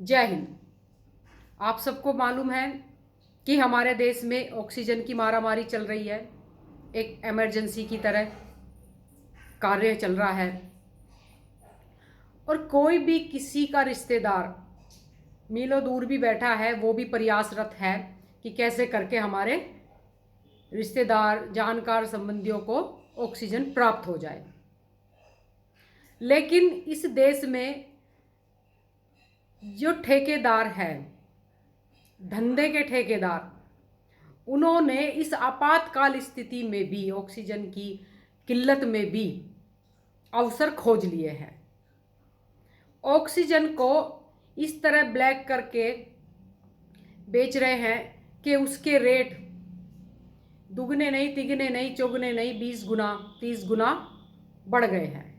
जय हिंद। आप सबको मालूम है कि हमारे देश में ऑक्सीजन की मारामारी चल रही है। एक इमरजेंसी की तरह कार्य चल रहा है और कोई भी किसी का रिश्तेदार मीलों दूर भी बैठा है, वो भी प्रयासरत है कि कैसे करके हमारे रिश्तेदार, जानकार, संबंधियों को ऑक्सीजन प्राप्त हो जाए। लेकिन इस देश में जो ठेकेदार हैं, धंधे के ठेकेदार, उन्होंने इस आपातकाल स्थिति में भी, ऑक्सीजन की किल्लत में भी अवसर खोज लिए हैं। ऑक्सीजन को इस तरह ब्लैक करके बेच रहे हैं कि उसके रेट दुगने नहीं, तिगने नहीं, चौगने नहीं, 20 गुना 30 गुना बढ़ गए हैं।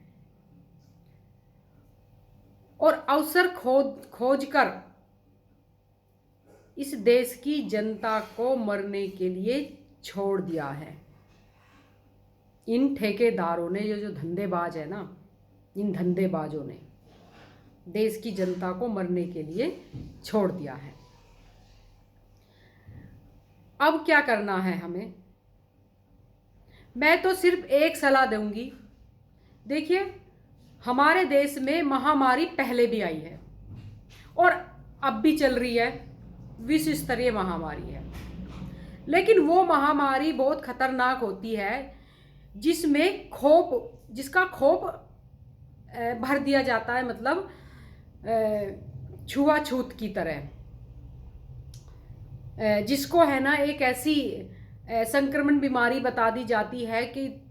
और अवसर खोज कर इस देश की जनता को मरने के लिए छोड़ दिया है। इन ठेकेदारों ने, ये जो धंधेबाज है ना, इन धंधेबाजों ने देश की जनता को मरने के लिए छोड़ दिया है। अब क्या करना है हमें? मैं तो सिर्फ एक सलाह दूंगी। देखिए, हमारे देश में महामारी पहले भी आई है और अब भी चल रही है, विश्व स्तरीय महामारी है। लेकिन वो महामारी बहुत खतरनाक होती है जिसका खौफ भर दिया जाता है, मतलब छुआछूत की तरह, जिसको है ना एक ऐसी संक्रमण बीमारी बता दी जाती है कि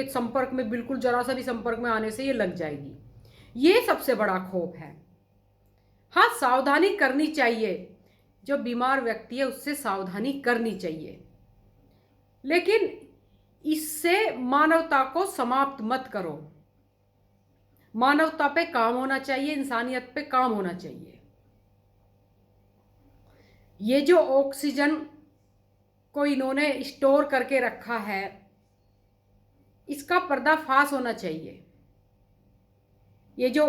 संपर्क में, बिल्कुल जरा सा भी संपर्क में आने से ये लग जाएगी। ये सबसे बड़ा खौफ है। हाँ, सावधानी करनी चाहिए, जो बीमार व्यक्ति है उससे सावधानी करनी चाहिए, लेकिन इससे मानवता को समाप्त मत करो। मानवता पे काम होना चाहिए, इंसानियत पे काम होना चाहिए। ये जो ऑक्सीजन को इन्होंने स्टोर करके रखा है, इसका पर्दाफाश होना चाहिए। ये जो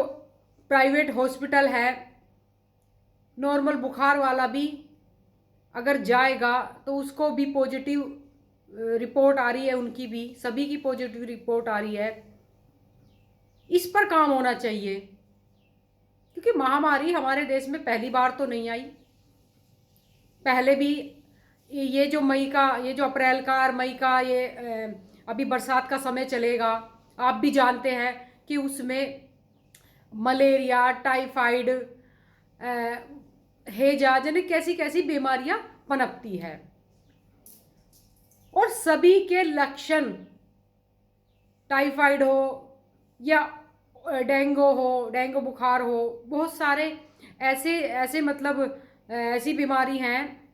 प्राइवेट हॉस्पिटल है, नॉर्मल बुखार वाला भी अगर जाएगा तो उसको भी पॉजिटिव रिपोर्ट आ रही है, उनकी भी, सभी की पॉजिटिव रिपोर्ट आ रही है। इस पर काम होना चाहिए, क्योंकि महामारी हमारे देश में पहली बार तो नहीं आई। पहले भी ये जो अप्रैल का और मई का, ये अभी बरसात का समय चलेगा, आप भी जानते हैं कि उसमें मलेरिया, टाइफाइड, हैजा जैसे कैसी कैसी बीमारियां पनपती है और सभी के लक्षण, टाइफाइड हो या डेंगू बुखार हो, बहुत सारे ऐसे मतलब ऐसी बीमारी हैं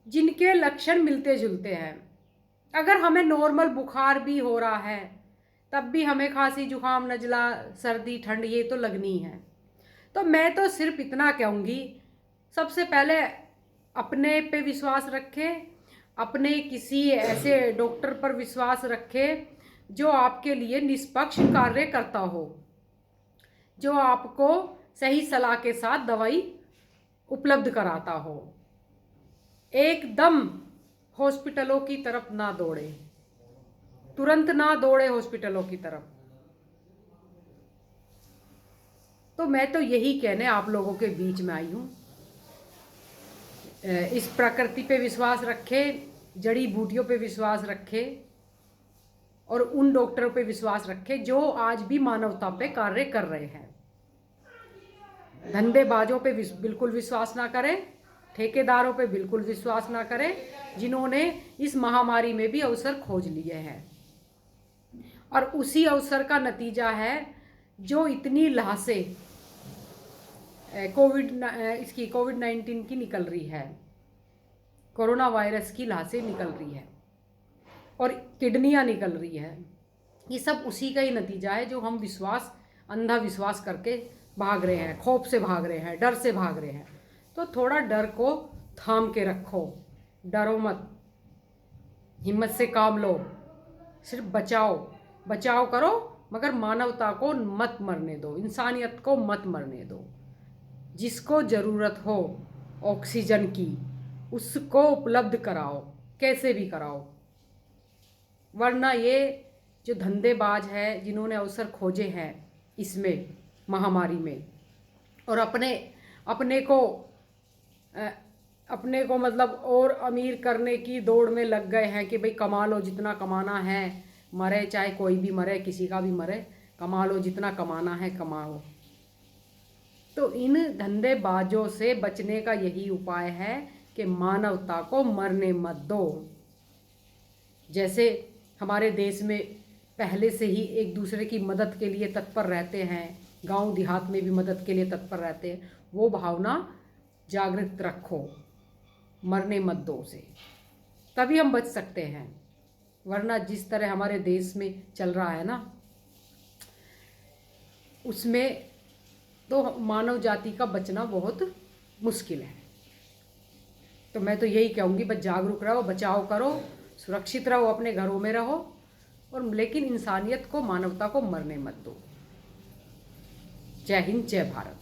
जिनके लक्षण मिलते जुलते हैं। अगर हमें नॉर्मल बुखार भी हो रहा है तब भी हमें खांसी, जुकाम, नज़ला, सर्दी, ठंड ये तो लगनी है। तो मैं तो सिर्फ इतना कहूँगी, सबसे पहले अपने पे विश्वास रखें, अपने किसी ऐसे डॉक्टर पर विश्वास रखें जो आपके लिए निष्पक्ष कार्य करता हो, जो आपको सही सलाह के साथ दवाई उपलब्ध कराता हो। एकदम हॉस्पिटलों की तरफ ना दौड़े, तुरंत ना दौड़े हॉस्पिटलों की तरफ। तो मैं तो यही कहने आप लोगों के बीच में आई हूँ। इस प्रकृति पे विश्वास रखें, जड़ी बूटियों पे विश्वास रखें और उन डॉक्टरों पे विश्वास रखें जो आज भी मानवता पे कार्य कर रहे हैं। धंधेबाजों पे बिल्कुल विश्वास ना करें, ठेकेदारों पे बिल्कुल विश्वास ना करें, जिन्होंने इस महामारी में भी अवसर खोज लिए हैं। और उसी अवसर का नतीजा है जो इतनी लाशें कोविड-19 की निकल रही है, कोरोना वायरस की लाशें निकल रही है और किडनियां निकल रही है। ये सब उसी का ही नतीजा है, जो हम अंधा विश्वास करके भाग रहे हैं, खौफ से भाग रहे हैं, डर से भाग रहे हैं। तो थोड़ा डर को थाम के रखो, डरो मत, हिम्मत से काम लो, सिर्फ बचाव करो, मगर मानवता को मत मरने दो, इंसानियत को मत मरने दो। जिसको ज़रूरत हो ऑक्सीजन की उसको उपलब्ध कराओ, कैसे भी कराओ। वरना ये जो धंधेबाज है जिन्होंने अवसर खोजे हैं इसमें महामारी में, और अपने अपने को अ, अपने को मतलब और अमीर करने की दौड़ में लग गए हैं कि भाई कमा लो जितना कमाना है, मरे चाहे कोई भी मरे, किसी का भी मरे, कमा लो जितना कमाना है कमाओ। तो इन धंधेबाजों से बचने का यही उपाय है कि मानवता को मरने मत दो। जैसे हमारे देश में पहले से ही एक दूसरे की मदद के लिए तत्पर रहते हैं, गांव देहात में भी मदद के लिए तत्पर रहते हैं, वो भावना जागृत रखो, मरने मत दो उसे, तभी हम बच सकते हैं। वरना जिस तरह हमारे देश में चल रहा है ना, उसमें तो मानव जाति का बचना बहुत मुश्किल है। तो मैं तो यही कहूँगी, बस जागरूक रहो, बचाव करो, सुरक्षित रहो, अपने घरों में रहो, और लेकिन इंसानियत को, मानवता को मरने मत दो। जय हिंद, जय भारत।